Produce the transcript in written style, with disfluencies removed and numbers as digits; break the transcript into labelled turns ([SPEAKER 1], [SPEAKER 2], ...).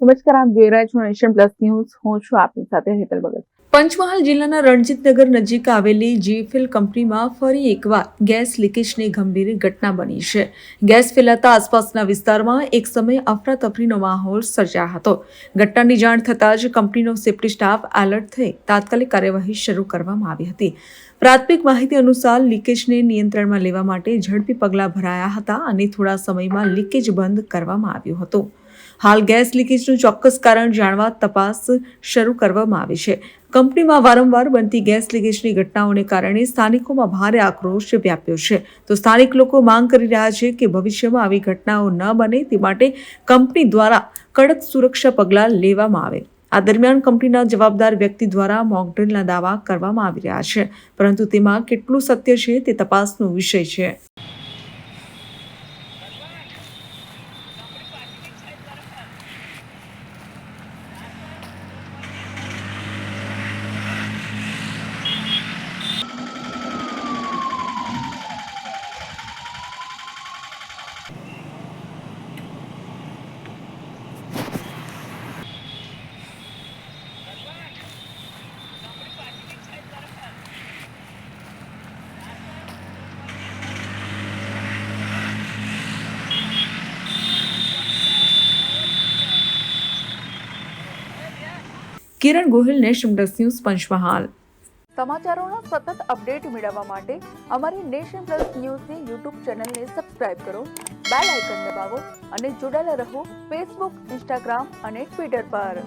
[SPEAKER 1] નમસ્કાર, આપ જોઈ રહ્યા છો નેશન પ્લસ ન્યૂઝ. હું છું આપની સાથે હેતલ ભગત. પંચમહાલ જિલ્લાના રણજીતનગર નજીક આવેલી જીફિલ કંપનીમાં ફરી એકવાર ગેસ લીકેજની ગંભીર ઘટના બની છે. ગેસ ફેલાતા આસપાસના વિસ્તારમાં એક સમયે અફરાતફરીનો માહોલ સર્જાયો હતો. ઘટનાની જાણ થતાં જ કંપનીનો સેફ્ટી સ્ટાફ એલર્ટ થઈ તાત્કાલિક કાર્યવાહી શરૂ કરવામાં આવી હતી. પ્રાથમિક માહિતી અનુસાર લીકેજને નિયંત્રણમાં લેવા માટે ઝડપી પગલાં ભરાયા હતા અને થોડા સમયમાં લીકેજ બંધ કરવામાં આવ્યું હતું. હાલ ગેસ લીકેજનું ચોક્કસ કારણ જાણવા તપાસ શરૂ કરવામાં આવી છે. કંપનીમાં વારંવાર બનતી ગેસ લીકેજની ઘટનાઓને કારણે સ્થાનિકોમાં ભારે આક્રોશ વ્યાપ્યો છે. તો સ્થાનિક લોકો માંગ કરી રહ્યા છે કે ભવિષ્યમાં આવી ઘટનાઓ ન બને તે માટે કંપની દ્વારા કડક સુરક્ષા પગલાં લેવામાં આવે. આ દરમિયાન કંપનીના જવાબદાર વ્યક્તિ દ્વારા મોકડ્રીલના દાવા કરવામાં આવી રહ્યા છે, પરંતુ તેમાં કેટલું સત્ય છે તે તપાસનો વિષય છે. Kiran Gohil, Nation Plus News, Panchmahal. સમાચારોના સતત અપડેટ મેળવવા માટે અમારી નેશન પ્લસ ન્યૂઝની યુટ્યુબ ચેનલને સબસ્ક્રાઇબ કરો, બેલ આઇકન દબાવો અને જોડાયેલા રહો ફેસબુક, ઇન્સ્ટાગ્રામ અને ટ્વિટર પર.